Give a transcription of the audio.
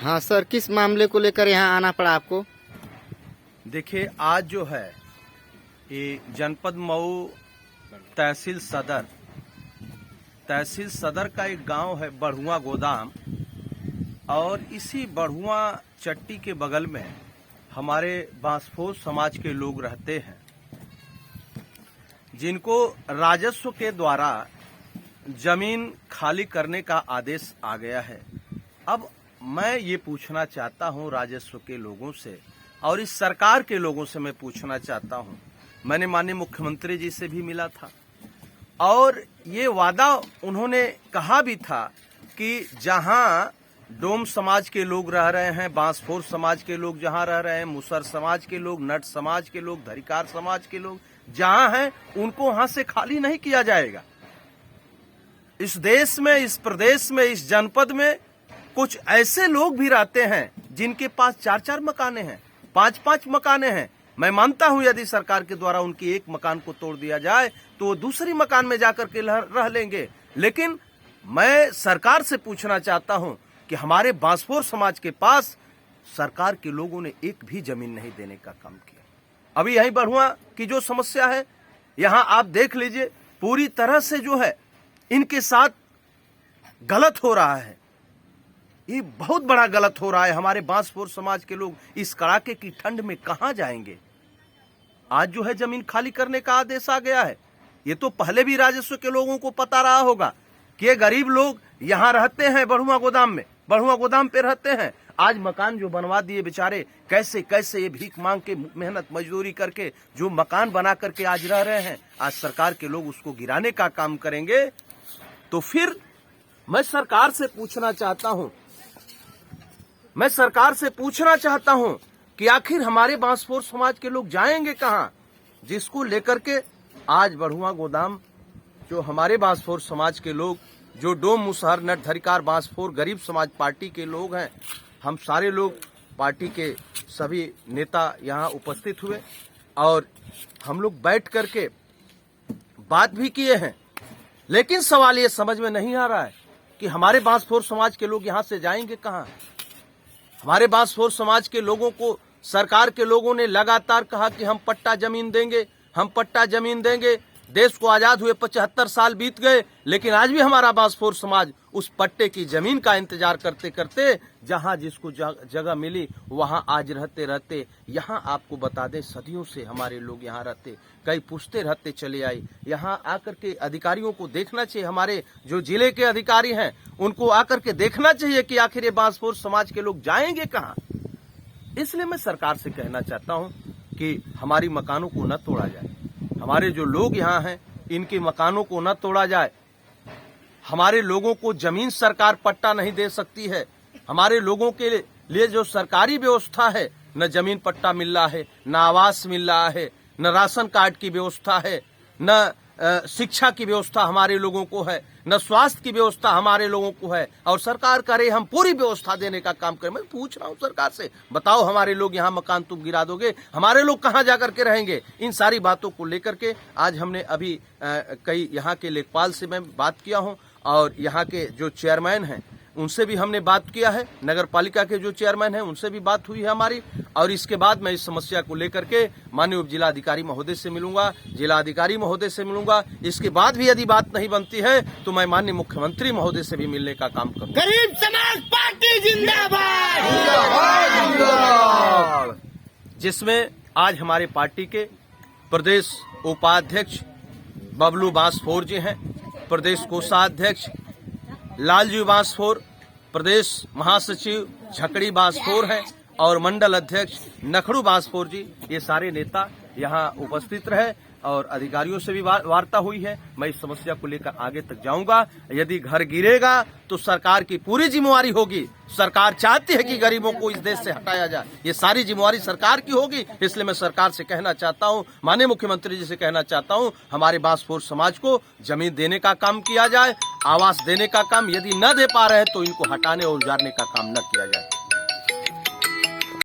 हाँ सर, किस मामले को लेकर यहाँ आना पड़ा आपको? देखिए, आज जो है ये जनपद मऊ तहसील सदर का एक गांव है बढ़ुआ गोदाम, और इसी बढ़ुआ चट्टी के बगल में हमारे बांसफोर समाज के लोग रहते हैं, जिनको राजस्व के द्वारा जमीन खाली करने का आदेश आ गया है। अब मैं ये पूछना चाहता हूँ राजस्व के लोगों से और इस सरकार के लोगों से मैं पूछना चाहता हूँ। मैंने माननीय मुख्यमंत्री जी से भी मिला था और ये वादा उन्होंने कहा भी था कि जहाँ डोम समाज के लोग रह रहे हैं, बांसफोर समाज के लोग जहाँ रह रहे हैं, मुसर समाज के लोग, नट समाज के लोग, धरिकार समाज के लोग जहाँ हैं, उनको वहां से खाली नहीं किया जाएगा। इस देश में, इस प्रदेश में, इस जनपद में कुछ ऐसे लोग भी रहते हैं जिनके पास 4-4 मकाने हैं, 5-5 मकाने हैं। मैं मानता हूं यदि सरकार के द्वारा उनकी एक मकान को तोड़ दिया जाए तो वो दूसरी मकान में जाकर के रह लेंगे। लेकिन मैं सरकार से पूछना चाहता हूं कि हमारे बांसफोर समाज के पास सरकार के लोगों ने एक भी जमीन नहीं देने का काम किया। अभी यही बढ़ुआ की जो समस्या है, यहां आप देख लीजिए, पूरी तरह से जो है इनके साथ गलत हो रहा है। ये बहुत बड़ा गलत हो रहा है। हमारे बांसफोर समाज के लोग इस कड़ाके की ठंड में कहां जाएंगे? आज जो है जमीन खाली करने का आदेश आ गया है। ये तो पहले भी राजस्व के लोगों को पता रहा होगा कि ये गरीब लोग यहां रहते हैं, बढ़ुआ गोदाम में, बढ़ुआ गोदाम पे रहते हैं। आज मकान जो बनवा दिए बेचारे, कैसे कैसे ये भीख मांग के, मेहनत मजदूरी करके जो मकान बना करके आज रह रहे हैं, आज सरकार के लोग उसको गिराने का काम करेंगे। तो फिर मैं सरकार से पूछना चाहता हूं कि आखिर हमारे बांसफोर समाज के लोग जाएंगे कहां, जिसको लेकर के आज बढ़ुआ गोदाम, जो हमारे बांसफोर समाज के लोग, जो डोम, मुसहर, नट, धरिकार, बांसफोर गरीब समाज पार्टी के लोग हैं, हम सारे लोग पार्टी के सभी नेता यहां उपस्थित हुए और हम लोग बैठ करके बात भी किए हैं। लेकिन सवाल ये समझ में नहीं आ रहा है कि हमारे बांसफोर समाज के लोग यहां से जाएंगे कहां। हमारे बांसफोर समाज के लोगों को सरकार के लोगों ने लगातार कहा कि हम पट्टा जमीन देंगे, हम पट्टा जमीन देंगे। देश को आजाद हुए 75 साल बीत गए, लेकिन आज भी हमारा बांसफोर समाज उस पट्टे की जमीन का इंतजार करते करते, जहां जिसको जगह मिली वहां आज रहते रहते, यहां आपको बता दें सदियों से हमारे लोग यहां रहते, कई पुश्ते रहते चले आई। यहां आकर के अधिकारियों को देखना चाहिए, हमारे जो जिले के अधिकारी हैं उनको आकर के देखना चाहिए कि आखिर ये बांसफोर समाज के लोग जाएंगे कहां। इसलिए मैं सरकार से कहना चाहता हूं कि हमारी मकानों को न तोड़ा जाए, हमारे जो लोग यहाँ हैं इनके मकानों को न तोड़ा जाए। हमारे लोगों को जमीन सरकार पट्टा नहीं दे सकती है। हमारे लोगों के लिए जो सरकारी व्यवस्था है, न जमीन पट्टा मिल रहा है, न आवास मिल रहा है, न राशन कार्ड की व्यवस्था है, न शिक्षा की व्यवस्था हमारे लोगों को है, न स्वास्थ्य की व्यवस्था हमारे लोगों को है। और सरकार करे हम पूरी व्यवस्था देने का काम करें। मैं पूछ रहा हूं सरकार से, बताओ हमारे लोग यहाँ मकान तुम गिरा दोगे, हमारे लोग कहाँ जाकर के रहेंगे? इन सारी बातों को लेकर के आज हमने अभी कई यहाँ के लेखपाल से मैं बात किया हूँ और यहाँ के जो चेयरमैन हैं उनसे भी हमने बात किया है, नगर पालिका के जो चेयरमैन हैं उनसे भी बात हुई है हमारी। और इसके बाद मैं इस समस्या को लेकर के माननीय उप जिलाधिकारी महोदय से मिलूंगा, जिलाधिकारी महोदय से मिलूंगा। इसके बाद भी यदि बात नहीं बनती है तो मैं माननीय मुख्यमंत्री महोदय से भी मिलने का काम करूंगा। गरीब समाज पार्टी जिंदाबाद, जिसमें आज हमारे पार्टी के प्रदेश उपाध्यक्ष बबलू बांसफोर जी हैं, प्रदेश कोषाध्यक्ष लालजी बांसफोर, प्रदेश महासचिव झकड़ी बांसफोर हैं और मंडल अध्यक्ष नखड़ू बांसफोर जी, ये सारे नेता यहाँ उपस्थित रहे और अधिकारियों से भी वार्ता हुई है। मैं इस समस्या को लेकर आगे तक जाऊंगा। यदि घर गिरेगा तो सरकार की पूरी जिम्मेवारी होगी। सरकार चाहती है कि गरीबों को इस देश से हटाया जाए, ये सारी जिम्मेवारी सरकार की होगी। इसलिए मैं सरकार से कहना चाहता हूं, माननीय मुख्यमंत्री जी से कहना चाहता हूं, हमारे बांसफोर समाज को जमीन देने का काम किया जाए, आवास देने का काम यदि न दे पा रहे हैं तो इनको हटाने और उजाड़ने का काम न किया जाए।